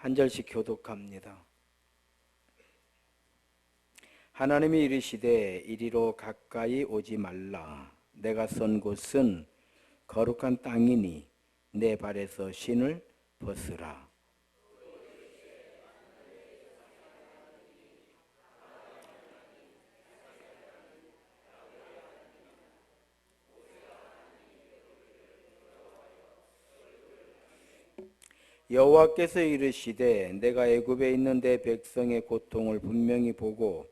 한 절씩 교독합니다. 하나님이 이르시되 이리로 가까이 오지 말라. 내가 선 곳은 거룩한 땅이니 내 발에서 신을 벗으라. 여호와께서 이르시되 내가 애굽에 있는 내 백성의 고통을 분명히 보고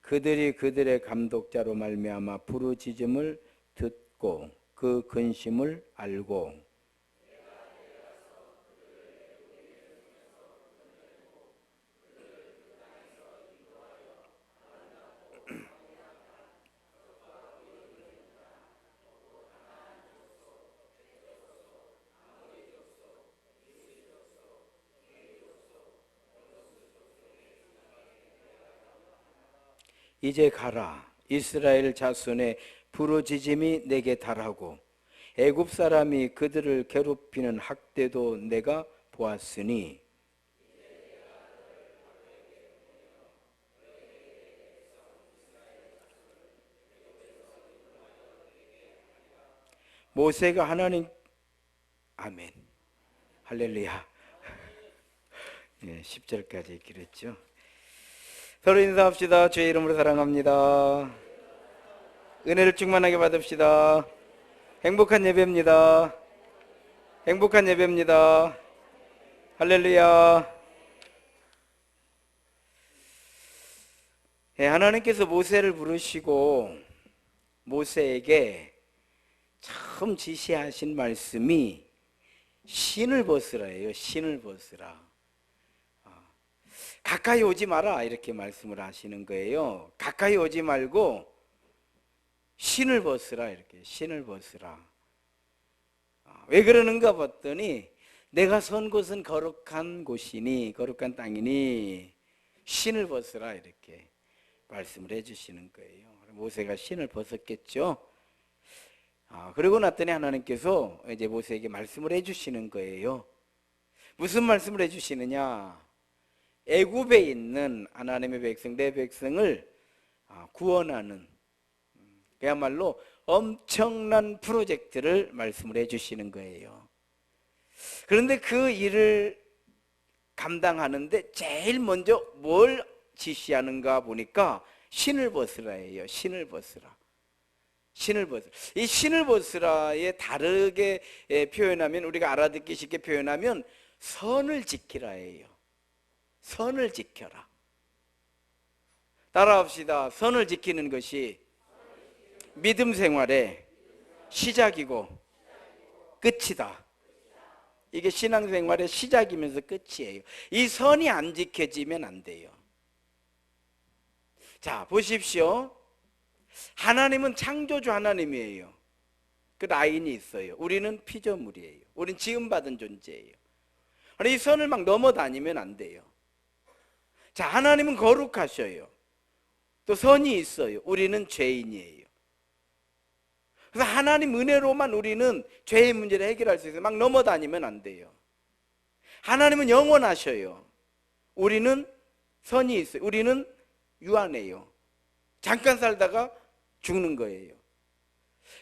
그들이 그들의 감독자로 말미암아 부르짖음을 듣고 그 근심을 알고 이제 가라. 이스라엘 자손의 부르짖음이 내게 달하고 애굽 사람이 그들을 괴롭히는 학대도 내가 보았으니 모세가 하나님 아멘 할렐루야 10절까지 기랬죠. 서로 인사합시다. 주의 이름으로 사랑합니다. 은혜를 충만하게 받읍시다. 행복한 예배입니다. 행복한 예배입니다. 할렐루야. 하나님께서 모세를 부르시고 모세에게 처음 지시하신 말씀이 신을 벗으라예요. 신을 벗으라. 가까이 오지 마라 이렇게 말씀을 하시는 거예요. 가까이 오지 말고 신을 벗으라 이렇게 신을 벗으라. 왜 그러는가 봤더니 내가 선 곳은 거룩한 곳이니 거룩한 땅이니 신을 벗으라 이렇게 말씀을 해주시는 거예요. 모세가 신을 벗었겠죠. 그러고 났더니 하나님께서 이제 모세에게 말씀을 해주시는 거예요. 무슨 말씀을 해주시느냐? 애굽에 있는 하나님의 백성, 내 백성을 구원하는 그야말로 엄청난 프로젝트를 말씀을 해주시는 거예요. 그런데 그 일을 감당하는데 제일 먼저 뭘 지시하는가 보니까 신을 벗으라예요. 신을 벗으라. 신을 벗으라. 이 신을 벗으라에 다르게 표현하면, 우리가 알아듣기 쉽게 표현하면 선을 지키라예요. 선을 지켜라. 따라합시다. 선을 지키는 것이 믿음 생활의 시작이고 끝이다. 이게 신앙생활의 시작이면서 끝이에요. 이 선이 안 지켜지면 안 돼요. 자, 보십시오. 하나님은 창조주 하나님이에요. 그 라인이 있어요. 우리는 피조물이에요. 우리는 지음받은 존재예요. 이 선을 막 넘어다니면 안 돼요. 자, 하나님은 거룩하셔요. 또 선이 있어요. 우리는 죄인이에요. 그래서 하나님 은혜로만 우리는 죄의 문제를 해결할 수 있어요. 막 넘어다니면 안 돼요. 하나님은 영원하셔요. 우리는 선이 있어요. 우리는 유한해요. 잠깐 살다가 죽는 거예요.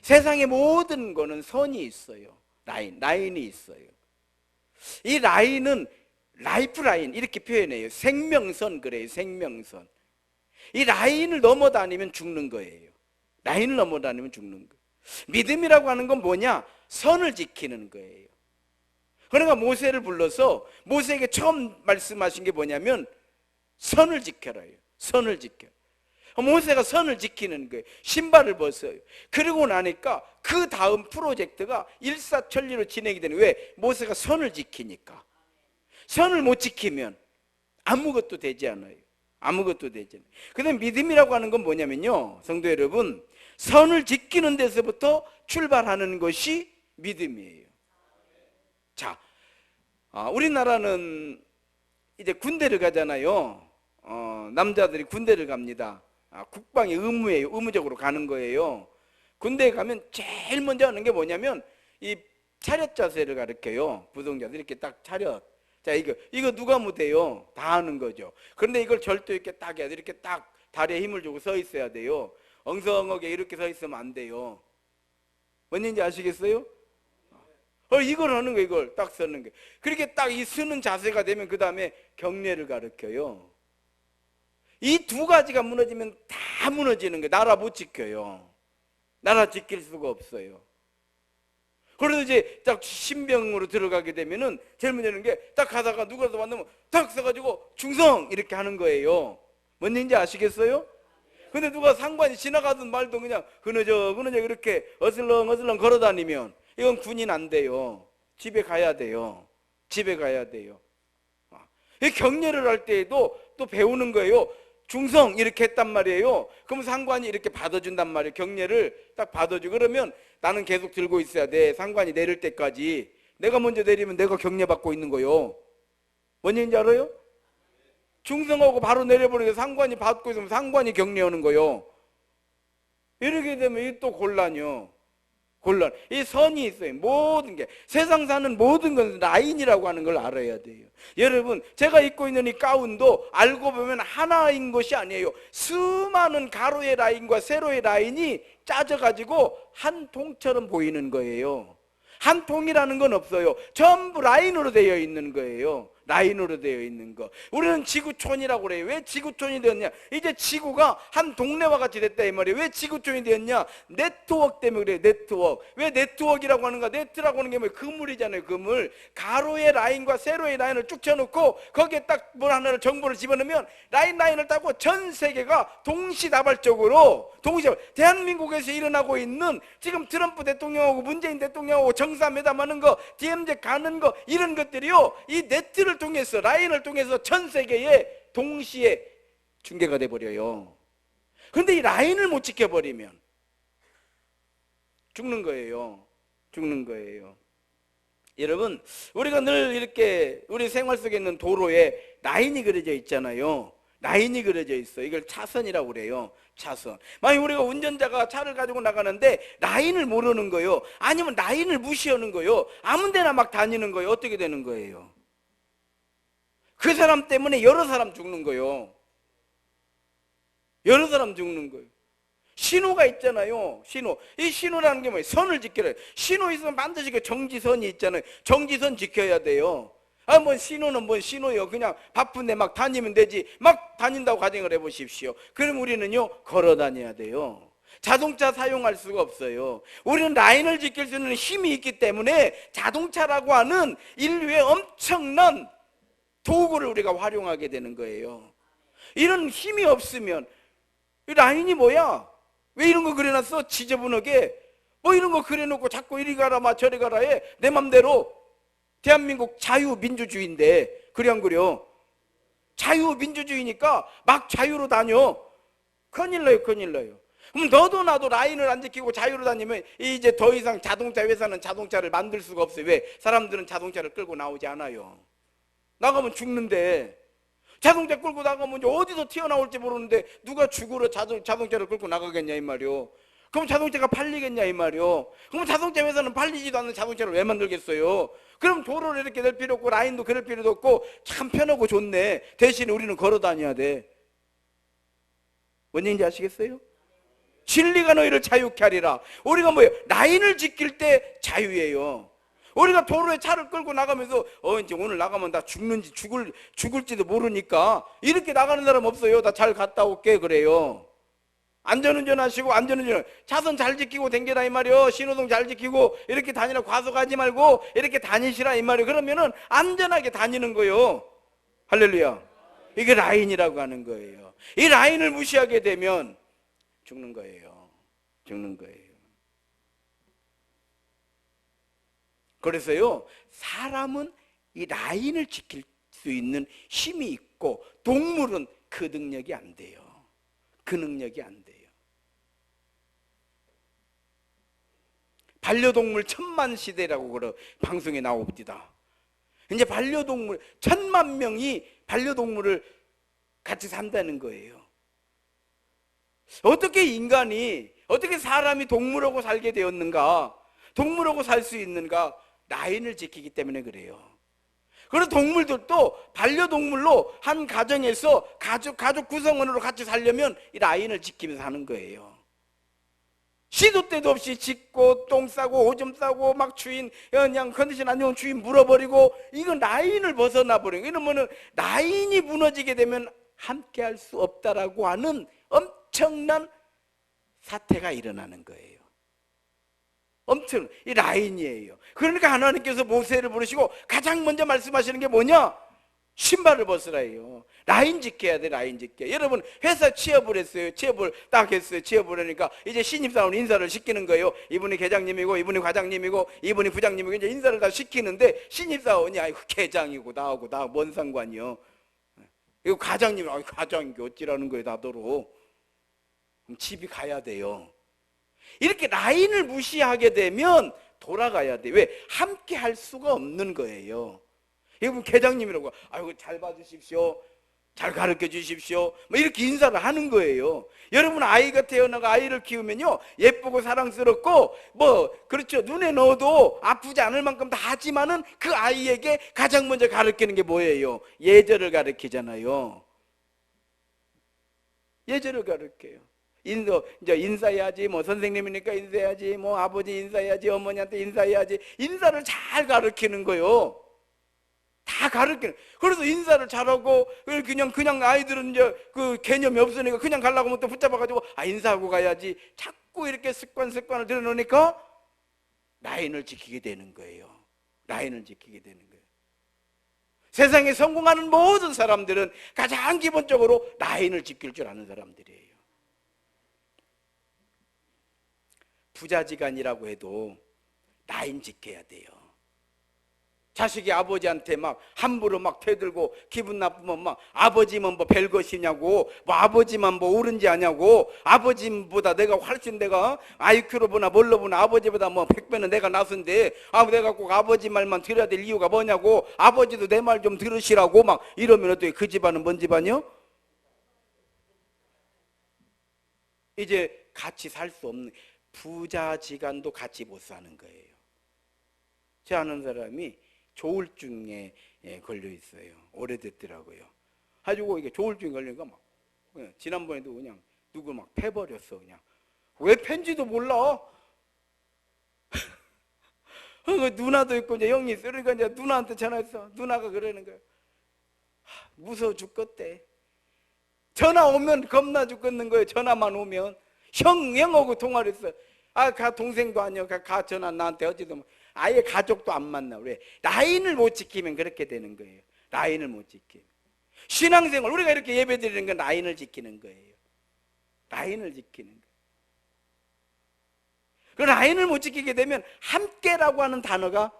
세상의 모든 거는 선이 있어요. 라인이 있어요. 이 라인은 라이프라인 이렇게 표현해요. 생명선 그래요. 생명선. 이 라인을 넘어다니면 죽는 거예요. 라인을 넘어다니면 죽는 거예요. 믿음이라고 하는 건 뭐냐? 선을 지키는 거예요. 그러니까 모세를 불러서 모세에게 처음 말씀하신 게 뭐냐면 선을 지켜라요. 선을 지켜. 모세가 선을 지키는 거예요. 신발을 벗어요. 그러고 나니까 그 다음 프로젝트가 일사천리로 진행이 되는 거예요. 왜? 모세가 선을 지키니까. 선을 못 지키면 아무것도 되지 않아요. 아무것도 되지 않아요. 그다음에 믿음이라고 하는 건 뭐냐면요, 성도 여러분, 선을 지키는 데서부터 출발하는 것이 믿음이에요. 자, 우리나라는 이제 군대를 가잖아요. 남자들이 군대를 갑니다. 국방의 의무예요. 의무적으로 가는 거예요. 군대에 가면 제일 먼저 하는 게 뭐냐면 이 차렷 자세를 가르쳐요. 부동자들 이렇게 딱 차렷. 자, 이거 누가 못해요? 다 하는 거죠. 그런데 이걸 절도 있게 딱 해야 돼. 이렇게 딱 다리에 힘을 주고 서 있어야 돼요. 엉성하게 이렇게 서 있으면 안 돼요. 뭔지 아시겠어요? 이걸 하는 거, 이걸 딱 서는 게. 그렇게 딱 이 서는 자세가 되면 그 다음에 경례를 가르쳐요. 이 두 가지가 무너지면 다 무너지는 거예요. 나라 못 지켜요. 나라 지킬 수가 없어요. 그래서 이제 딱 신병으로 들어가게 되면은 제일 문제는 게 딱 가다가 누구라도 만나면 딱 써가지고 충성 이렇게 하는 거예요. 뭔지 아시겠어요? 근데 누가 상관이 지나가던 말도 그냥 그너저 이렇게 어슬렁 걸어 다니면 이건 군인 안 돼요. 집에 가야 돼요. 집에 가야 돼요. 이 경례를 할 때에도 또 배우는 거예요. 중성 이렇게 했단 말이에요. 그럼 상관이 이렇게 받아준단 말이에요. 경례를 딱 받아주고 그러면 나는 계속 들고 있어야 돼. 상관이 내릴 때까지. 내가 먼저 내리면 내가 경례 받고 있는 거요. 뭔지 알아요? 중성하고 바로 내려버리니까 상관이 받고 있으면 상관이 경례하는 거요. 이렇게 되면 이 또 곤란이요. 곤란. 이 선이 있어요. 모든 게 세상 사는 모든 건 라인이라고 하는 걸 알아야 돼요. 여러분, 제가 입고 있는 이 가운도 알고 보면 하나인 것이 아니에요. 수많은 가로의 라인과 세로의 라인이 짜져가지고 한 통처럼 보이는 거예요. 한 통이라는 건 없어요. 전부 라인으로 되어 있는 거예요. 라인으로 되어 있는 거. 우리는 지구촌이라고 그래요. 왜 지구촌이 되었냐? 이제 지구가 한 동네와 같이 됐다 이 말이에요. 왜 지구촌이 되었냐? 네트워크 때문에 그래요. 네트워크. 왜 네트워크라고 하는가? 네트라고 하는 게 뭐예요? 그물이잖아요. 그물. 가로의 라인과 세로의 라인을 쭉 쳐놓고 거기에 딱 뭘 하나를 정보를 집어넣으면 라인을 따고 전 세계가 동시다발적으로 대한민국에서 일어나고 있는 지금 트럼프 대통령하고 문재인 대통령하고 정상회담하는 거, DMZ 가는 거 이런 것들이요. 이 네트를 통해서 라인을 통해서 전 세계에 동시에 중계가 돼버려요. 그런데 이 라인을 못 지켜버리면 죽는 거예요. 죽는 거예요. 여러분, 우리가 늘 이렇게 우리 생활 속에 있는 도로에 라인이 그려져 있잖아요. 라인이 그려져 있어요. 이걸 차선이라고 그래요. 차선. 만약 우리가 운전자가 차를 가지고 나가는데 라인을 모르는 거예요. 아니면 라인을 무시하는 거예요. 아무 데나 막 다니는 거예요. 어떻게 되는 거예요? 그 사람 때문에 여러 사람 죽는 거예요. 여러 사람 죽는 거예요. 신호가 있잖아요. 신호. 이 신호라는 게 뭐예요? 선을 지켜야 돼요. 신호 있으면 반드시 그 정지선이 있잖아요. 정지선 지켜야 돼요. 뭐 신호는 뭔 신호요. 그냥 바쁜데 막 다니면 되지. 막 다닌다고 가정을 해보십시오. 그럼 우리는요, 걸어 다녀야 돼요. 자동차 사용할 수가 없어요. 우리는 라인을 지킬 수 있는 힘이 있기 때문에 자동차라고 하는 인류의 엄청난 도구를 우리가 활용하게 되는 거예요. 이런 힘이 없으면 이 라인이 뭐야? 왜 이런 거 그려놨어? 지저분하게 뭐 이런 거 그려놓고 자꾸 이리 가라 마 저리 가라 해. 내 맘대로. 대한민국 자유민주주의인데 그래 안 그려? 자유민주주의니까 막 자유로 다녀. 큰일 나요. 큰일 나요. 그럼 너도 나도 라인을 안 지키고 자유로 다니면 이제 더 이상 자동차 회사는 자동차를 만들 수가 없어요. 왜? 사람들은 자동차를 끌고 나오지 않아요. 나가면 죽는데. 자동차 끌고 나가면 이제 어디서 튀어나올지 모르는데 누가 죽으러 자동차를 끌고 나가겠냐 이 말이요. 그럼 자동차가 팔리겠냐 이 말이요. 그럼 자동차 회사는 팔리지도 않는 자동차를 왜 만들겠어요? 그럼 도로를 이렇게 낼 필요 없고 라인도 그럴 필요도 없고 참 편하고 좋네. 대신에 우리는 걸어 다녀야 돼. 뭔 얘기인지 아시겠어요? 진리가 너희를 자유케 하리라. 우리가 뭐예요? 라인을 지킬 때 자유예요. 우리가 도로에 차를 끌고 나가면서 이제 오늘 나가면 나 죽을지도 모르니까 이렇게 나가는 사람 없어요. 나 잘 갔다 올게 그래요. 안전운전 하시고 안전운전 차선 잘 지키고 댕겨라 이 말이요. 신호등 잘 지키고 이렇게 다니라. 과속하지 말고 이렇게 다니시라 이 말이요. 그러면은 안전하게 다니는 거예요. 할렐루야. 이게 라인이라고 하는 거예요. 이 라인을 무시하게 되면 죽는 거예요. 죽는 거예요. 그래서요, 사람은 이 라인을 지킬 수 있는 힘이 있고 동물은 그 능력이 안 돼요. 그 능력이 안 돼요. 반려동물 천만 시대라고 방송에 나옵니다. 이제 반려동물 1000만 명이 반려동물을 같이 산다는 거예요. 어떻게 사람이 동물하고 살게 되었는가? 동물하고 살 수 있는가? 라인을 지키기 때문에 그래요. 그리고 동물들도 반려동물로 한 가정에서 가족 구성원으로 같이 살려면 이 라인을 지키면서 사는 거예요. 시도 때도 없이 짖고 똥 싸고 오줌 싸고 막 주인 그냥 컨디션 안 좋은 주인 물어버리고, 이건 라인을 벗어나 버리는, 이러면은 라인이 무너지게 되면 함께 할 수 없다라고 하는 엄청난 사태가 일어나는 거예요. 엄청 이 라인이에요. 그러니까 하나님께서 모세를 부르시고 가장 먼저 말씀하시는 게 뭐냐? 신발을 벗으라예요. 라인 지켜야 돼. 라인 지켜. 여러분 회사 취업을 했어요. 취업을 딱 했어요. 취업을 하니까 이제 신입사원 인사를 시키는 거예요. 이분이 계장님이고 이분이 과장님이고 이분이 부장님이고 이제 인사를 다 시키는데, 신입사원이 아이고 계장이고 나하고 나 뭔 상관이요. 이거 과장님이 과장이 어찌라는 거예요. 나더러. 그럼 집이 가야 돼요. 이렇게 라인을 무시하게 되면 돌아가야 돼. 왜? 함께 할 수가 없는 거예요. 여러분 계장님이라고 아이고 잘 봐주십시오, 잘 가르쳐 주십시오, 뭐 이렇게 인사를 하는 거예요. 여러분 아이가 태어나고 아이를 키우면요, 예쁘고 사랑스럽고 뭐 그렇죠, 눈에 넣어도 아프지 않을 만큼 다 하지만은 그 아이에게 가장 먼저 가르치는 게 뭐예요? 예절을 가르치잖아요. 예절을 가르쳐요. 이제 인사해야지, 뭐 선생님이니까 인사해야지, 뭐 아버지 인사해야지, 어머니한테 인사해야지, 인사를 잘 가르치는 거요. 다 가르치는. 그래서 인사를 잘하고, 그냥 아이들은 이제 그 개념이 없으니까 그냥 가려고 하면 또 붙잡아가지고 인사하고 가야지. 자꾸 이렇게 습관을 들여놓으니까 라인을 지키게 되는 거예요. 라인을 지키게 되는 거예요. 세상에 성공하는 모든 사람들은 가장 기본적으로 라인을 지킬 줄 아는 사람들이에요. 부자지간이라고 해도 라인 지켜야 돼요. 자식이 아버지한테 막 함부로 막 대들고 기분 나쁘면 막 아버지만 뭐 별것이냐고, 뭐 아버지만 뭐 옳은지 아냐고, 아버지보다 내가 훨씬 내가 IQ로 보나 뭘로 보나 아버지보다 뭐 100배는 내가 낫은데 내가 꼭 아버지 말만 들어야 될 이유가 뭐냐고, 아버지도 내 말 좀 들으시라고 막 이러면 어떻게, 그 집안은 뭔 집안이요? 이제 같이 살 수 없는, 부자지간도 같이 못 사는 거예요. 제 아는 사람이 조울증에 걸려 있어요. 오래됐더라고요. 가지고 이게 조울증에 걸리니까 막 지난번에도 그냥 누구 막 패버렸어. 그냥 왜 팬지도 몰라. 누나도 있고 이제 형이 있어. 그러니까 이제 누나한테 전화했어. 누나가 그러는 거야. 무서워 죽겠대. 전화 오면 겁나 죽겠는 거예요. 전화만 오면. 형하고 통화를 했어. 동생도 아니야. 전화 나한테 어찌도 아예 가족도 안 만나. 왜? 라인을 못 지키면 그렇게 되는 거예요. 라인을 못 지키면. 신앙생활, 우리가 이렇게 예배 드리는 건 라인을 지키는 거예요. 라인을 지키는 거예요. 그 라인을 못 지키게 되면 함께라고 하는 단어가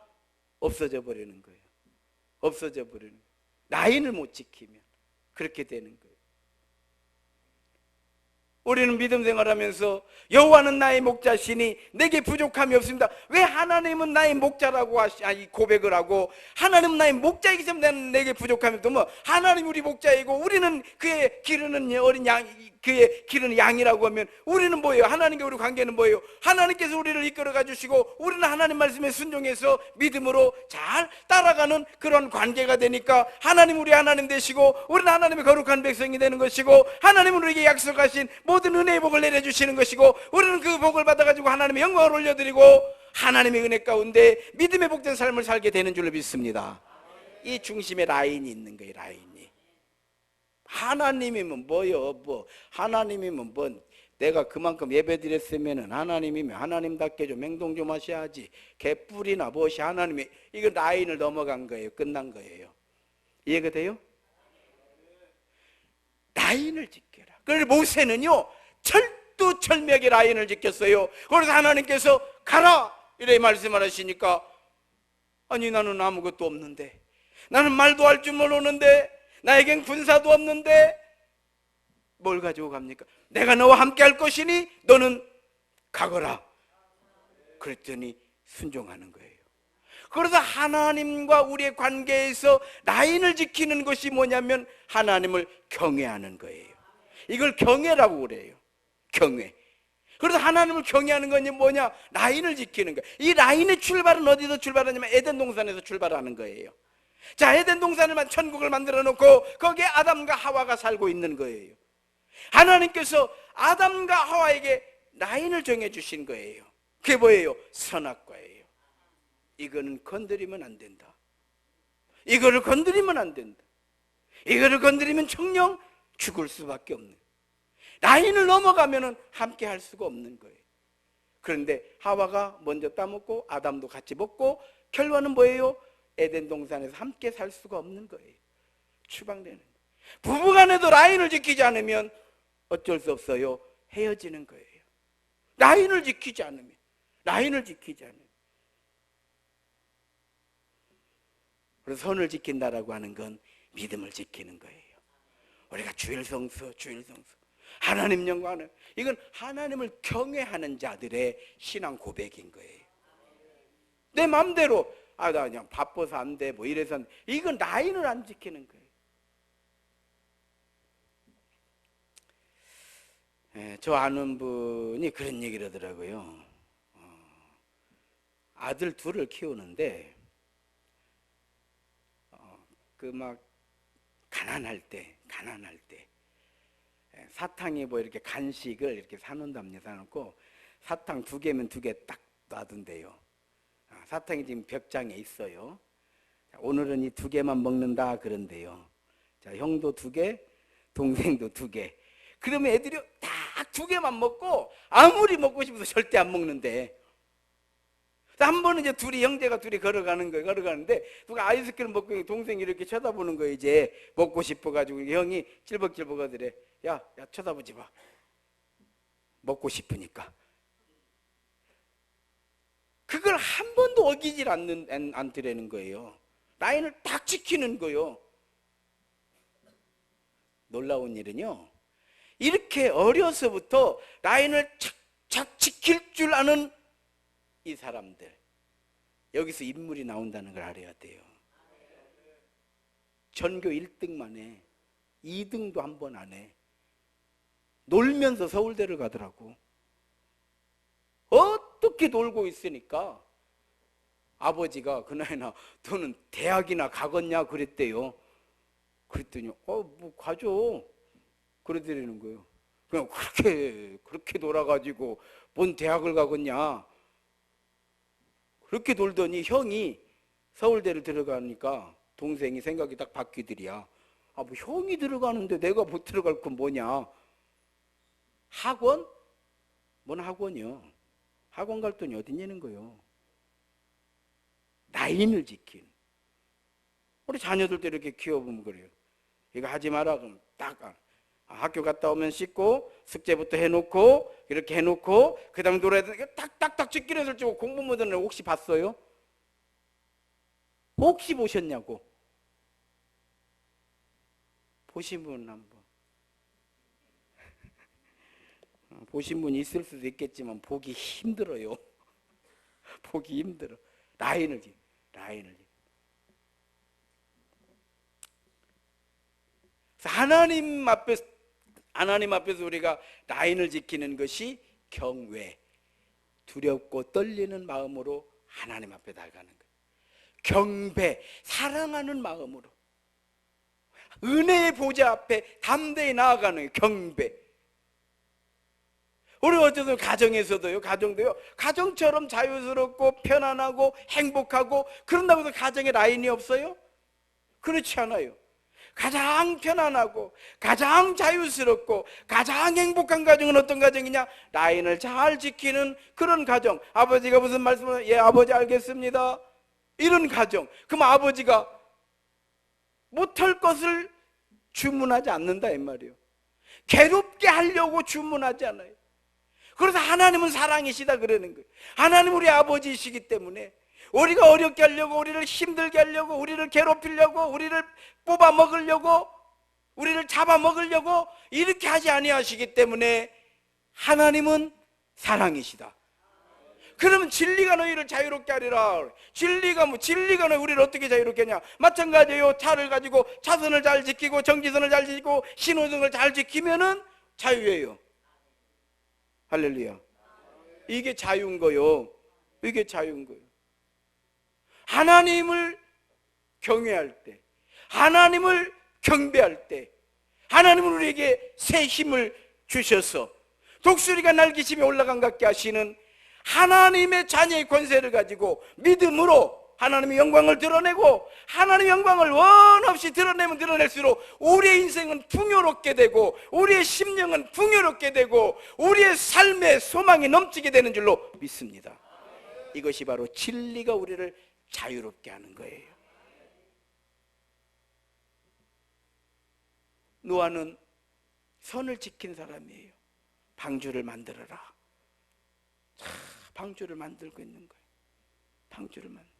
없어져 버리는 거예요. 없어져 버리는 거예요. 라인을 못 지키면 그렇게 되는 거예요. 우리는 믿음 생활하면서 여호와는 나의 목자시니 내게 부족함이 없습니다. 왜 하나님은 나의 목자라고 고백을 하고, 하나님은 나의 목자이기 때문에 내게 부족함이 없다. 뭐 하나님 우리 목자이고 우리는 그의 기르는 어린 양, 그의 기르는 양이라고 하면 우리는 뭐예요? 하나님과 우리 관계는 뭐예요? 하나님께서 우리를 이끌어가 주시고 우리는 하나님 말씀에 순종해서 믿음으로 잘 따라가는 그런 관계가 되니까 하나님 우리 하나님 되시고 우리는 하나님의 거룩한 백성이 되는 것이고, 하나님은 우리에게 약속하신 모든 은혜의 복을 내려주시는 것이고, 우리는 그 복을 받아가지고 하나님의 영광을 올려드리고 하나님의 은혜 가운데 믿음의 복된 삶을 살게 되는 줄로 믿습니다. 이 중심에 라인이 있는 거예요. 라인이. 하나님이면 뭐요? 하나님이면 내가 그만큼 예배 드렸으면은 하나님이면 하나님답게 좀 행동 좀 하셔야지. 개뿔이나 무엇이 하나님이, 이거 라인을 넘어간 거예요. 끝난 거예요. 이해가 돼요? 라인을 지켜라. 그래서 모세는요 철두철미하게 라인을 지켰어요. 그래서 하나님께서 가라 이래 말씀을 하시니까, 나는 아무것도 없는데, 나는 말도 할 줄 모르는데, 나에겐 군사도 없는데 뭘 가지고 갑니까? 내가 너와 함께 할 것이니 너는 가거라. 그랬더니 순종하는 거예요. 그래서 하나님과 우리의 관계에서 라인을 지키는 것이 뭐냐면 하나님을 경외하는 거예요. 이걸 경외라고 그래요. 경외. 그래서 하나님을 경외하는 건 뭐냐? 라인을 지키는 거예요. 이 라인의 출발은 어디서 출발하냐면 에덴 동산에서 출발하는 거예요. 자, 에덴 동산을 천국을 만들어 놓고 거기에 아담과 하와가 살고 있는 거예요. 하나님께서 아담과 하와에게 라인을 정해 주신 거예요. 그게 뭐예요? 선악과예요. 이거는 건드리면 안 된다. 이거를 건드리면 안 된다. 이거를 건드리면 청령 죽을 수밖에 없는, 라인을 넘어가면은 함께 할 수가 없는 거예요. 그런데 하와가 먼저 따먹고 아담도 같이 먹고 결과는 뭐예요? 에덴 동산에서 함께 살 수가 없는 거예요. 추방되는. 부부간에도 라인을 지키지 않으면 어쩔 수 없어요. 헤어지는 거예요. 라인을 지키지 않으면. 그래서 선을 지킨다라고 하는 건 믿음을 지키는 거예요. 우리가 주일 성수. 하나님 영광하는, 이건 하나님을 경외하는 자들의 신앙 고백인 거예요. 내 마음대로 나 그냥 바빠서 안 돼, 뭐 이래서 안 돼. 이건 라인을 안 지키는 거예요. 저 아는 분이 그런 얘기를 하더라고요. 아들 둘을 키우는데 그 막 가난할 때 사탕이 뭐 이렇게 간식을 이렇게 사놓는답니다. 사놓고 사탕 2개면 2개 딱 놔둔대요. 사탕이 지금 벽장에 있어요. 오늘은 이 2개만 먹는다 그런데요. 자, 형도 2개, 동생도 2개. 그러면 애들이 딱 2개만 먹고 아무리 먹고 싶어도 절대 안 먹는데, 한 번은 이제 형제가 둘이 걸어가는 거예요. 걸어가는데 누가 아이스크림 먹고 동생이 이렇게 쳐다보는 거예요. 이제 먹고 싶어가지고 형이 찔벅찔벅 하더래. 야, 쳐다보지 마. 먹고 싶으니까. 그걸 한 번도 어기질 않더라는 거예요. 라인을 딱 지키는 거예요. 놀라운 일은요, 이렇게 어려서부터 라인을 착착 지킬 줄 아는 이 사람들, 여기서 인물이 나온다는 걸 알아야 돼요. 전교 1등만 해. 2등도 한 번 안 해. 놀면서 서울대를 가더라고. 어떻게 놀고 있으니까 아버지가 그나이나 너는 대학이나 가겠냐 그랬대요. 그랬더니 뭐 가죠 그러더라는 거예요. 그냥 그렇게 놀아가지고 뭔 대학을 가겠냐. 그렇게 놀더니 형이 서울대를 들어가니까 동생이 생각이 딱 바뀌더리야. 뭐 형이 들어가는데 내가 못 들어갈 건 뭐냐. 학원? 뭔 학원이요. 학원 갈 돈이 어딨냐는 거예요. 라인을 지킨. 우리 자녀들도 이렇게 키워보면 그래요. 이거 하지 마라 그러면 딱 학교 갔다 오면 씻고 숙제부터 해놓고 이렇게 해놓고 그 다음에 놀아야 되니까 딱딱딱 지키려서 찍고 공부 못하는 애 혹시 봤어요? 혹시 보셨냐고. 보신 분 한번. 보신 분이 있을 수도 있겠지만 보기 힘들어요. 보기 힘들어. 라인을 지키. 하나님 앞에서 우리가 라인을 지키는 것이 경외, 두렵고 떨리는 마음으로 하나님 앞에 나가는 거예요. 경배, 사랑하는 마음으로 은혜의 보좌 앞에 담대히 나아가는 경배. 우리 어쨌든 가정에서도요, 가정처럼 자유스럽고 편안하고 행복하고 그런다고 해서 가정에 라인이 없어요? 그렇지 않아요. 가장 편안하고 가장 자유스럽고 가장 행복한 가정은 어떤 가정이냐? 라인을 잘 지키는 그런 가정. 아버지가 무슨 말씀을, 예 아버지 알겠습니다, 이런 가정. 그럼 아버지가 못할 것을 주문하지 않는다 이 말이에요. 괴롭게 하려고 주문하지 않아요. 그래서 하나님은 사랑이시다 그러는 거예요. 하나님 우리 아버지이시기 때문에 우리가 어렵게 하려고, 우리를 힘들게 하려고, 우리를 괴롭히려고, 우리를 뽑아 먹으려고, 우리를 잡아 먹으려고 이렇게 하지 아니하시기 때문에 하나님은 사랑이시다. 그러면 진리가 너희를 자유롭게 하리라. 진리가 너희 우리를 어떻게 자유롭게 하냐? 마찬가지예요. 차를 가지고 차선을 잘 지키고 정지선을 잘 지키고 신호등을 잘 지키면은 자유예요. 할렐루야. 이게 자유인 거요. 이게 자유인 거예요. 하나님을 경외할 때, 하나님을 경배할 때, 하나님은 우리에게 새 힘을 주셔서 독수리가 날개심에 올라간 것 같게 하시는 하나님의 자녀의 권세를 가지고 믿음으로 하나님의 영광을 드러내고, 하나님의 영광을 원없이 드러내면 드러낼수록 우리의 인생은 풍요롭게 되고, 우리의 심령은 풍요롭게 되고, 우리의 삶의 소망이 넘치게 되는 줄로 믿습니다. 이것이 바로 진리가 우리를 자유롭게 하는 거예요. 노아는 선을 지킨 사람이에요. 방주를 만들어라. 방주를 만들고 있는 거예요. 방주를 만들어.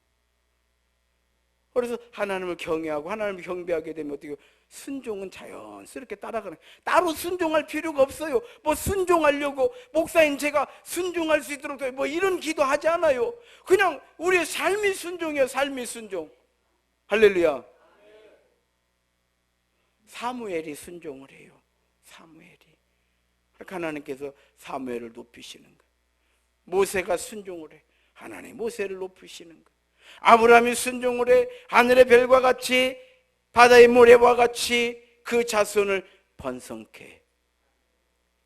그래서 하나님을 경외하고 하나님을 경배하게 되면 어떻게, 순종은 자연스럽게 따라가는, 따로 순종할 필요가 없어요. 뭐 순종하려고 목사님 제가 순종할 수 있도록 뭐 이런 기도하지 않아요. 그냥 우리의 삶이 순종이에요. 삶이 순종. 할렐루야. 사무엘이 순종을 해요. 사무엘이. 하나님께서 사무엘을 높이시는 거예요. 모세가 순종을 해. 하나님 모세를 높이시는 거예요. 아브라함이 순종을 해. 하늘의 별과 같이 바다의 모래와 같이 그 자손을 번성케 해.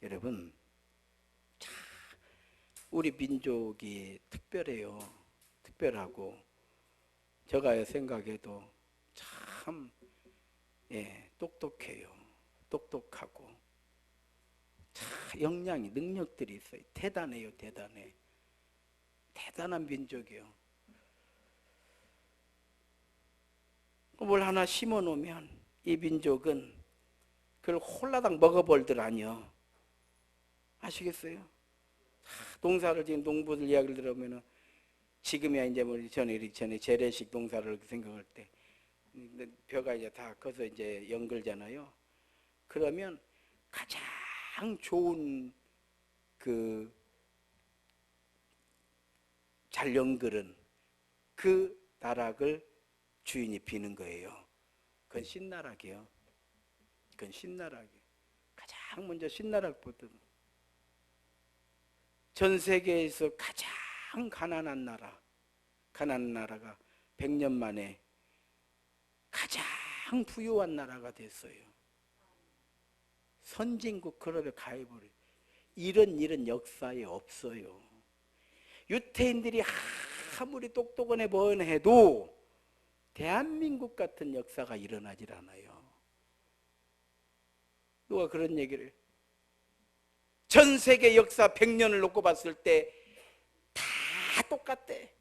여러분, 참 우리 민족이 특별해요. 특별하고, 제가 생각해도 참 똑똑해요. 똑똑하고 참 역량이, 능력들이 있어요. 대단해요. 대단해. 대단한 민족이요. 뭘 하나 심어 놓으면 이 민족은 그걸 홀라당 먹어볼들 아니요. 아시겠어요? 농사를 지은 농부들 이야기를 들으면, 지금이야 이제 뭐 전에 재래식 농사를 생각할 때 벼가 이제 다 커서 이제 연글잖아요. 그러면 가장 좋은 그 잘 연글은 그 나락을 주인이 비는 거예요. 그건 신나락이에요. 그건 신나락이에요. 가장 먼저 신나락부터. 전 세계에서 가장 가난한 나라가 100년 만에 가장 부유한 나라가 됐어요. 선진국 클럽에 가입을. 이런 일은 역사에 없어요. 유태인들이 아무리 똑똑하네 뭐네 해도 대한민국 같은 역사가 일어나질 않아요. 누가 그런 얘기를 해요? 전 세계 역사 100년을 놓고 봤을 때 다 똑같대.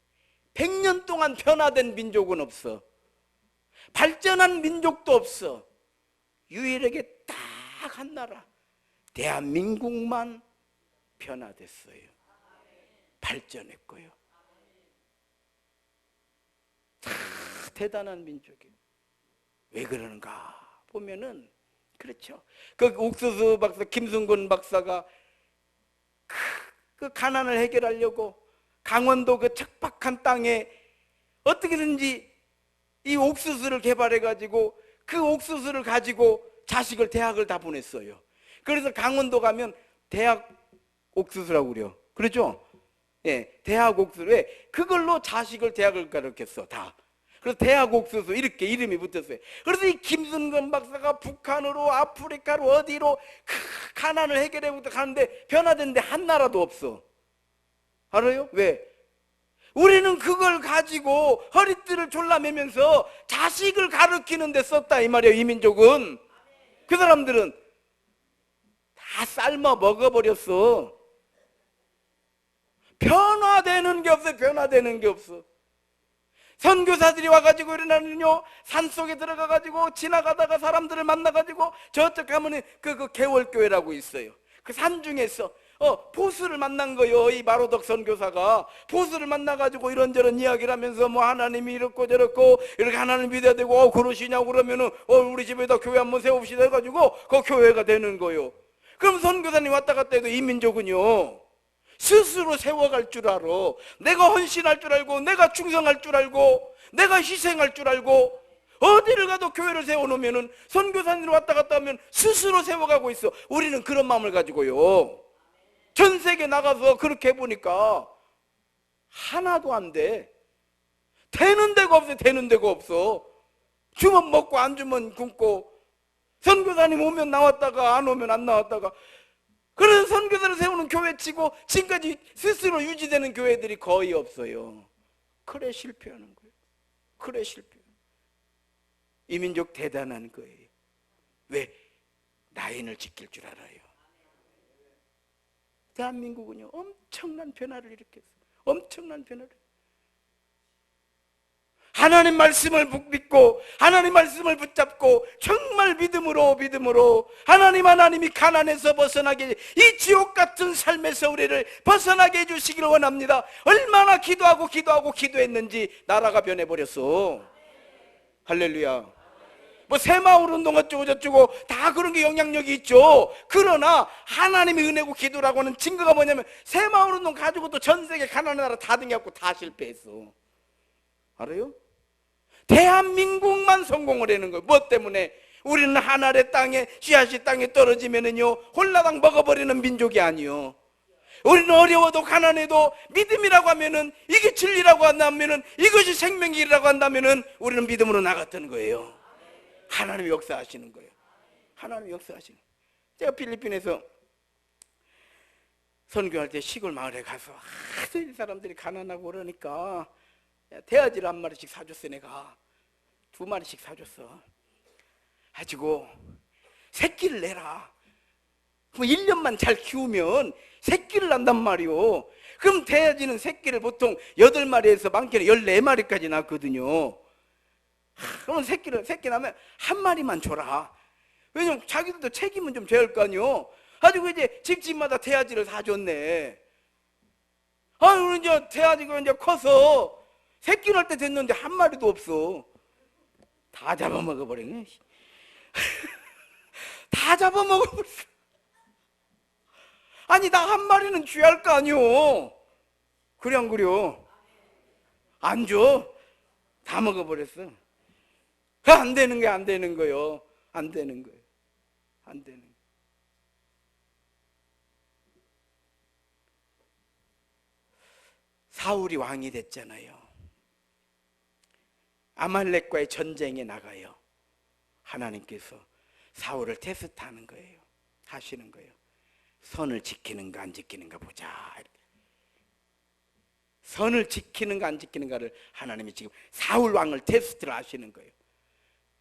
100년 동안 변화된 민족은 없어. 발전한 민족도 없어. 유일하게 딱 한 나라, 대한민국만 변화됐어요. 발전했고요. 다 대단한 민족이에요. 왜 그러는가 보면은, 그렇죠. 그 옥수수 박사 김순곤 박사가 그 가난을 해결하려고 강원도 그 척박한 땅에 어떻게든지 이 옥수수를 개발해가지고 그 옥수수를 가지고 자식을 대학을 다 보냈어요. 그래서 강원도 가면 대학 옥수수라고 그래요. 그렇죠? 예, 대학 옥수수. 왜? 그걸로 자식을 대학을 가르쳤어, 다. 그래서 대학 옥수수 이렇게 이름이 붙었어요. 그래서 이 김순건 박사가 북한으로, 아프리카로, 어디로 가난을 해결해부터 가는데 변화된 데 한 나라도 없어. 알아요? 왜? 우리는 그걸 가지고 허리띠를 졸라매면서 자식을 가르치는 데 썼다 이 말이에요. 이 민족은. 그 사람들은 다 삶아 먹어버렸어. 변화되는 게 없어요. 변화되는 게 없어. 선교사들이 와가지고 우리나라는요, 산속에 들어가가지고 지나가다가 사람들을 만나가지고 저쪽 가면 그 개월교회라고 있어요. 그 산중에서 보수를 만난 거예요. 이 마로덕 선교사가 보수를 만나가지고 이런저런 이야기를 하면서 뭐 하나님이 이렇고 저렇고 이렇게 하나님 믿어야 되고 그러시냐고 그러면은 우리 집에다 교회 한번 세웁시다 해가지고 그 교회가 되는 거예요. 그럼 선교사님 왔다 갔다 해도 이 민족은요, 스스로 세워갈 줄 알아. 내가 헌신할 줄 알고, 내가 충성할 줄 알고, 내가 희생할 줄 알고, 어디를 가도 교회를 세워놓으면은 선교사님이 왔다 갔다 하면 스스로 세워가고 있어. 우리는 그런 마음을 가지고요, 전 세계 나가서 그렇게 해보니까 하나도 안 돼. 되는 데가 없어. 되는 데가 없어. 주면 먹고 안 주면 굶고, 선교사님 오면 나왔다가 안 오면 안 나왔다가, 그런 선교사를 세우는 교회치고 지금까지 스스로 유지되는 교회들이 거의 없어요. 그래 실패하는 거예요. 그래 실패. 이 민족 대단한 거예요. 왜? 라인을 지킬 줄 알아요. 대한민국은요 엄청난 변화를 일으켰어요. 엄청난 변화를. 하나님 말씀을 믿고 하나님 말씀을 붙잡고 정말 믿음으로 하나님이 가난에서 벗어나게, 이 지옥 같은 삶에서 우리를 벗어나게 해주시기를 원합니다. 얼마나 기도했는지 나라가 변해버렸어. 할렐루야. 뭐 새마을 운동 어쩌고 저쩌고 다 그런 게 영향력이 있죠. 그러나 하나님의 은혜고 기도라고 하는 증거가 뭐냐면, 새마을 운동 가지고도 전 세계 가난한 나라 다 등해갖고 다 실패했어. 알아요? 대한민국만 성공을 하는 거예요. 뭐 때문에? 우리는 하늘의 땅에, 씨앗이 땅에 떨어지면은요 홀라당 먹어버리는 민족이 아니요. 우리는 어려워도 가난해도 믿음이라고 하면은, 이게 진리라고 한다면은, 이것이 생명이라고 한다면은 우리는 믿음으로 나갔던 거예요. 하나님이 역사하시는 거예요. 하나님이 역사하시는 거예요. 제가 필리핀에서 선교할 때 시골 마을에 가서 하도 이 사람들이 가난하고 그러니까 대아지를 한 마리씩 사줬어. 내가 2마리씩 사줬어. 가지고 새끼를 내라. 그럼 1년만 잘 키우면 새끼를 난단 말이오. 그럼 대아지는 새끼를 보통 8마리에서 많게는 14마리까지 낳거든요. 그러면 새끼 나면 한 마리만 줘라. 왜냐면 자기들도 책임은 좀 져야 할 거 아니요. 가지고 이제 집집마다 대아지를 사줬네. 우리 이제 대아지가 이제 커서 새끼 날 때 됐는데 한 마리도 없어. 다 잡아먹어버리네. 다 잡아먹어버렸어. 아니 나 한 마리는 줘야 할 거 아니요. 그래 안 그려? 안 줘. 다 먹어버렸어. 안 되는 게 안 되는 거요. 안 되는 거예요. 안 되는 거예요. 사울이 왕이 됐잖아요. 아말렉과의 전쟁에 나가요. 하나님께서 사울을 테스트하는 거예요. 하시는 거예요. 선을 지키는가 안 지키는가 보자. 선을 지키는가 안 지키는가를 하나님이 지금 사울 왕을 테스트를 하시는 거예요.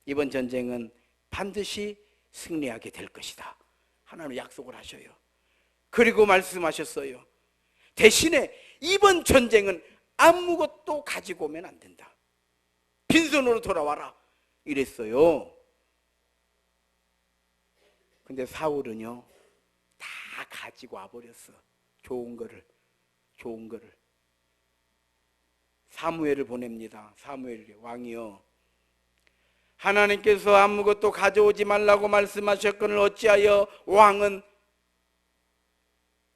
이번 전쟁은 반드시 승리하게 될 것이다. 하나님 약속을 하셔요. 그리고 말씀하셨어요. 대신에 이번 전쟁은 아무것도 가지고 오면 안 된다. 빈손으로 돌아와라. 이랬어요. 근데 사울은요 다 가지고 와버렸어. 좋은 거를. 사무엘을 보냅니다. 사무엘 왕이요, 하나님께서 아무것도 가져오지 말라고 말씀하셨거늘 어찌하여 왕은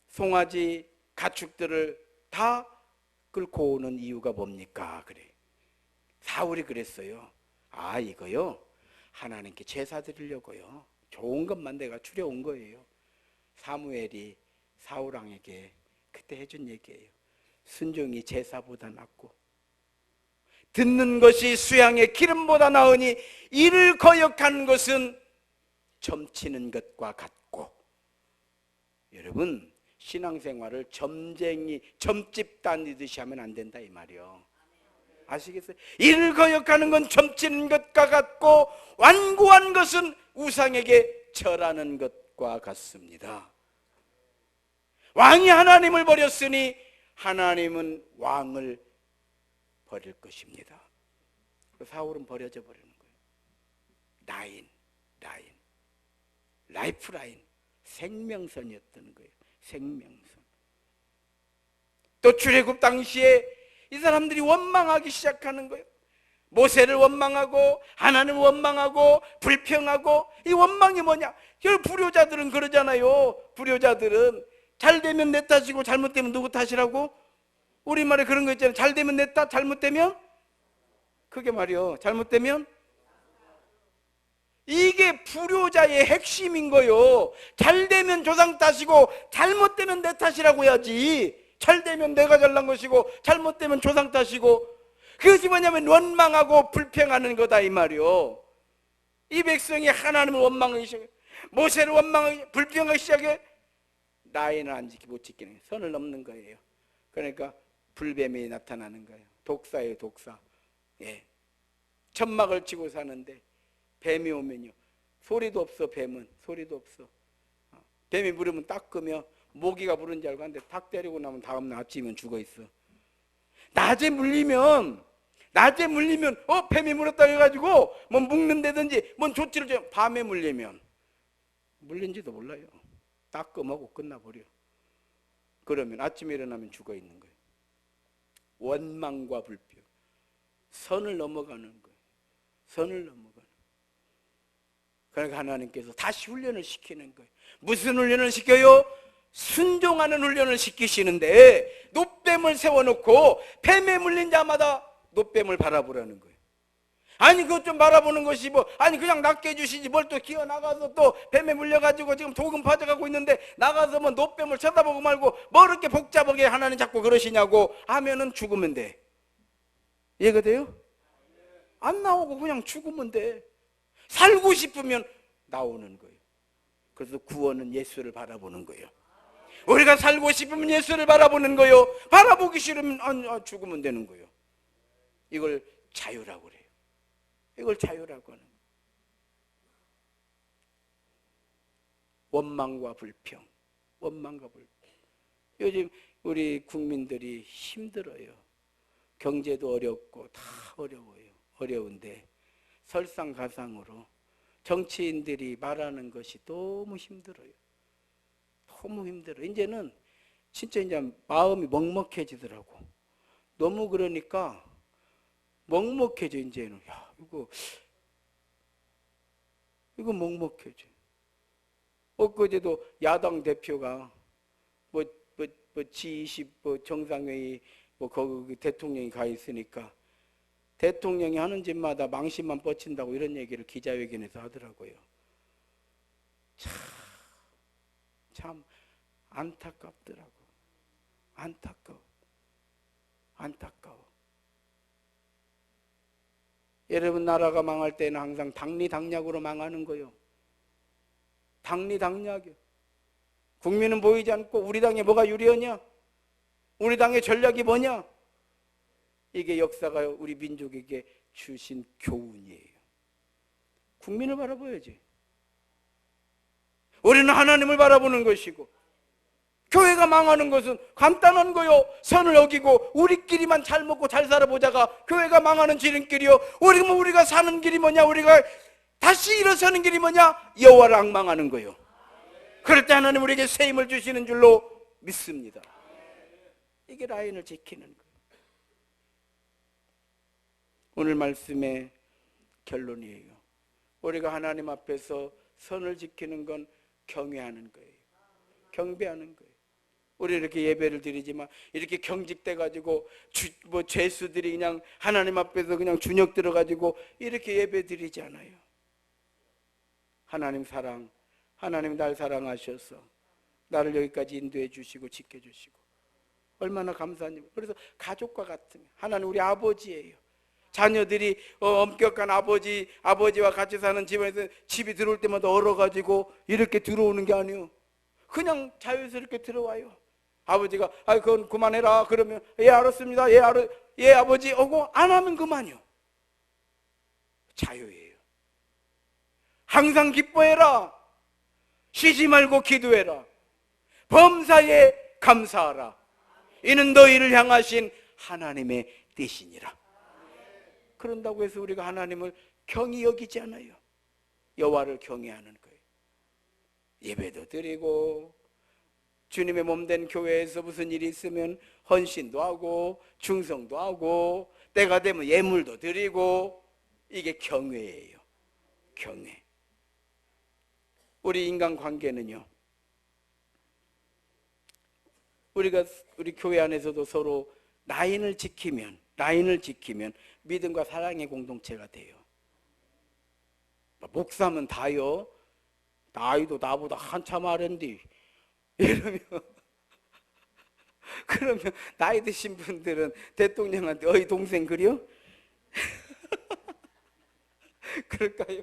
송아지 가축들을 다 끌고 오는 이유가 뭡니까? 그래. 사울이 그랬어요. 이거요 하나님께 제사 드리려고요. 좋은 것만 내가 추려온 거예요. 사무엘이 사울 왕에게 그때 해준 얘기예요. 순종이 제사보다 낫고 듣는 것이 수양의 기름보다 나으니 이를 거역하는 것은 점치는 것과 같고. 여러분 신앙생활을 점집 다니듯이 하면 안 된다 이 말이요. 아시겠어요? 이를 거역하는 건 점치는 것과 같고 완고한 것은 우상에게 절하는 것과 같습니다. 왕이 하나님을 버렸으니 하나님은 왕을 버릴 것입니다. 사울은 버려져 버리는 거예요. 라이프라인, 생명선이었던 거예요. 생명선. 또 출애굽 당시에 이 사람들이 원망하기 시작하는 거예요. 모세를 원망하고 하나님을 원망하고 불평하고. 이 원망이 뭐냐? 불효자들은 그러잖아요. 불효자들은 잘 되면 내 탓이고 잘못되면 누구 탓이라고? 우리말에 그런 거 있잖아요. 잘 되면 내 탓, 잘못되면? 그게 말이요. 잘못되면? 이게 불효자의 핵심인 거요. 잘 되면 조상 탓이고 잘못되면 내 탓이라고 해야지. 잘 되면 내가 잘난 것이고 잘못되면 조상 탓이고. 그것이 뭐냐면 원망하고 불평하는 거다 이 말이요. 이 백성이 하나님을 원망하기 시작해, 모세를 원망하기, 불평하기 시작해. 라인을 안 지키고 못 지키는 거예요. 선을 넘는 거예요. 그러니까 불뱀이 나타나는 거예요. 독사예요, 독사. 예. 천막을 치고 사는데 뱀이 오면요, 소리도 없어. 뱀은 소리도 없어. 뱀이 물으면 딱 끄며 모기가 부른 줄 알고 하는데 탁 때리고 나면 다음날 아침이면 죽어 있어. 낮에 물리면 뱀이 물었다 해가지고 뭐 묶는다든지 뭔 조치를 줘. 밤에 물리면 물린지도 몰라요. 따끔하고 끝나버려. 그러면 아침에 일어나면 죽어 있는 거예요. 원망과 불평, 선을 넘어가는 거예요. 선을 넘어가는 거예요. 그러니까 하나님께서 다시 훈련을 시키는 거예요. 무슨 훈련을 시켜요? 순종하는 훈련을 시키시는데, 노뱀을 세워놓고 뱀에 물린 자마다 노뱀을 바라보라는 거예요. 아니 그것 좀 바라보는 것이 뭐, 아니 그냥 낫게 해주시지 뭘 또 기어 나가서 또 뱀에 물려가지고 지금 도금 파져가고 있는데 나가서 뭐 노뱀을 쳐다보고 말고 뭐 이렇게 복잡하게 하나님 자꾸 그러시냐고 하면은 죽으면 돼. 이해가 돼요? 안 나오고 그냥 죽으면 돼. 살고 싶으면 나오는 거예요. 그래서 구원은 예수를 바라보는 거예요. 우리가 살고 싶으면 예수를 바라보는 거예요. 바라보기 싫으면 죽으면 되는 거예요. 이걸 자유라고 그래요. 이걸 자유라고 하는 거예요. 원망과 불평, 원망과 불평. 요즘 우리 국민들이 힘들어요. 경제도 어렵고 다 어려워요. 어려운데 설상가상으로 정치인들이 말하는 것이 너무 힘들어요. 너무 힘들어. 이제는 진짜 이제 마음이 먹먹해지더라고. 너무 그러니까 먹먹해져. 이제는 야, 이거 먹먹해져. 엊그제도 야당 대표가 G20 정상회의 거기 대통령이 가 있으니까 대통령이 하는 짓마다 망신만 뻗친다고 이런 얘기를 기자회견에서 하더라고요. 참 안타깝더라고. 안타까워. 여러분, 나라가 망할 때는 항상 당리당략으로 망하는 거요. 당리당략이요. 국민은 보이지 않고 우리 당에 뭐가 유리하냐? 우리 당의 전략이 뭐냐? 이게 역사가 우리 민족에게 주신 교훈이에요. 국민을 바라봐야지. 우리는 하나님을 바라보는 것이고, 교회가 망하는 것은 간단한 거요. 선을 어기고 우리끼리만 잘 먹고 잘 살아보자가 교회가 망하는 지름길이요. 우리가 사는 길이 뭐냐? 우리가 다시 일어서는 길이 뭐냐? 여호와를 앙망하는 거요. 그럴 때 하나님 우리에게 새 힘을 주시는 줄로 믿습니다. 이게 라인을 지키는 거예요. 오늘 말씀의 결론이에요. 우리가 하나님 앞에서 선을 지키는 건 경외하는 거예요. 경배하는 거예요. 우리 이렇게 예배를 드리지만 이렇게 경직돼 가지고 죄수들이 그냥 하나님 앞에서 그냥 준역 들어 가지고 이렇게 예배 드리지 않아요. 하나님 사랑, 하나님 날 사랑하셔서 나를 여기까지 인도해 주시고 지켜 주시고 얼마나 감사하니. 그래서 가족과 같으면 하나님 우리 아버지예요. 자녀들이 엄격한 아버지와 같이 사는 집안에서 집이 들어올 때마다 얼어가지고 이렇게 들어오는 게 아니에요. 그냥 자유스럽게 들어와요. 아버지가 그건 그만해라 그러면 예 알았습니다. 예 아버지 오고 안 하면 그만이요. 자유예요. 항상 기뻐해라. 쉬지 말고 기도해라. 범사에 감사하라. 이는 너희를 향하신 하나님의 뜻이니라. 그런다고 해서 우리가 하나님을 경히 여기지 않아요. 여호와를 경외하는 거예요. 예배도 드리고 주님의 몸된 교회에서 무슨 일이 있으면 헌신도 하고 충성도 하고 때가 되면 예물도 드리고 이게 경외예요. 경외. 우리 인간관계는요. 우리 교회 안에서도 서로 라인을 지키면 믿음과 사랑의 공동체가 돼요. 목사면 다요. 나이도 나보다 한참 아랜디 이러면 그러면 나이 드신 분들은 대통령한테 어이 동생 그려? 그럴까요?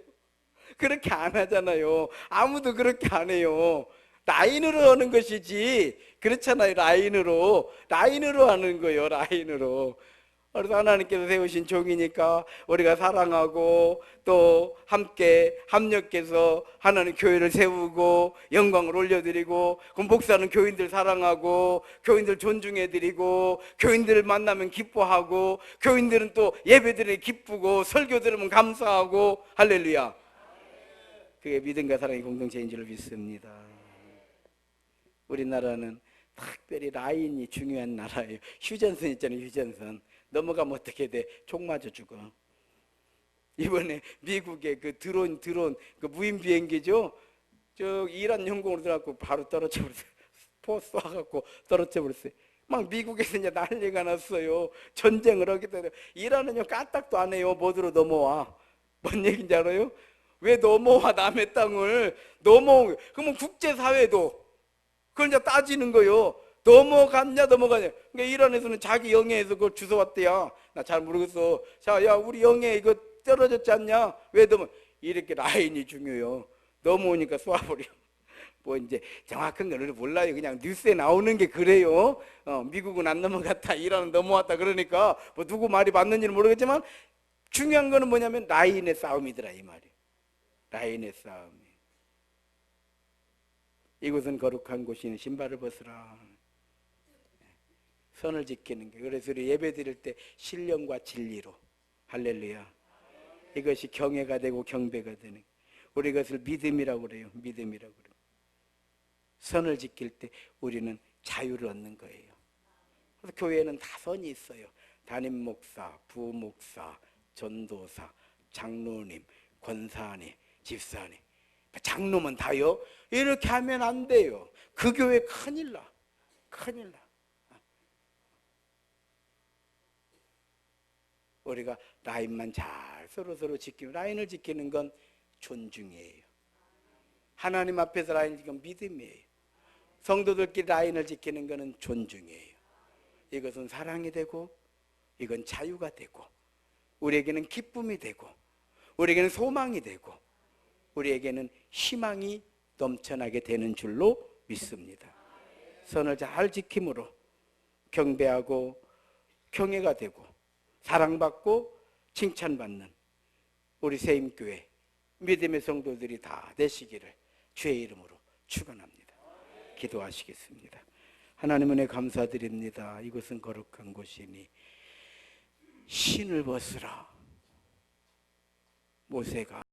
그렇게 안 하잖아요. 아무도 그렇게 안 해요. 라인으로 하는 것이지. 그렇잖아요. 라인으로 하는 거예요. 라인으로. 그래서 하나님께서 세우신 종이니까 우리가 사랑하고 또 함께 합력해서 하나님 교회를 세우고 영광을 올려드리고, 그럼 목사는 교인들 사랑하고 교인들 존중해드리고 교인들을 만나면 기뻐하고 교인들은 또 예배드리면 기쁘고 설교 들으면 감사하고, 할렐루야. 그게 믿음과 사랑의 공동체인 줄 믿습니다. 우리나라는 특별히 라인이 중요한 나라예요. 휴전선 있잖아요. 휴전선 넘어가면 어떻게 돼? 총 맞아 죽어. 이번에 미국의 그 드론 그 무인 비행기죠. 저 이란 영공으로 들어가고 바로 떨어져 버렸어요. 포 쏴갖고 떨어져 버렸어요. 막 미국에서 이제 난리가 났어요. 전쟁을 하게 되면 이란은요 까딱도 안 해요. 뭐들어 넘어와. 뭔 얘기인지 알아요? 왜 넘어와? 남의 땅을 넘어온 거예요. 그러면 국제사회도 그걸 이제 따지는 거예요. 넘어가냐. 그러니까 이란에서는 자기 영해에서 그걸 주워왔대야. 나 잘 모르겠어. 자, 야, 우리 영해 이거 떨어졌지 않냐? 왜 넘어? 이렇게 라인이 중요해요. 넘어오니까 쏴버려. 뭐 이제 정확한 걸 몰라요. 그냥 뉴스에 나오는 게 그래요. 미국은 안 넘어갔다, 이란은 넘어왔다 그러니까 뭐 누구 말이 맞는지는 모르겠지만 중요한 거는 뭐냐면 라인의 싸움이더라 이 말이에요. 라인의 싸움. 이곳은 거룩한 곳이니 신발을 벗으라. 선을 지키는 게. 그래서 우리 예배 드릴 때 신령과 진리로, 할렐루야, 이것이 경외가 되고 경배가 되는, 우리 이것을 믿음이라고 그래요. 믿음이라고 그래요. 선을 지킬 때 우리는 자유를 얻는 거예요. 그래서 교회에는 다 선이 있어요. 담임 목사, 부목사, 전도사, 장로님, 권사님, 집사님, 장로만 다요. 이렇게 하면 안 돼요. 그 교회 큰일 나. 큰일 나. 우리가 라인만 잘 서로 지키면, 라인을 지키는 건 존중이에요. 하나님 앞에서 라인을 지키는 건 믿음이에요. 성도들끼리 라인을 지키는 것은 존중이에요. 이것은 사랑이 되고 이건 자유가 되고 우리에게는 기쁨이 되고 우리에게는 소망이 되고 우리에게는 희망이 넘쳐나게 되는 줄로 믿습니다. 선을 잘 지킴으로 경배하고 경외가 되고 사랑받고 칭찬받는 우리 세임교회 믿음의 성도들이 다 되시기를 주의 이름으로 축원합니다. 기도하시겠습니다. 하나님 은혜 감사드립니다. 이것은 거룩한 곳이니 신을 벗으라. 모세가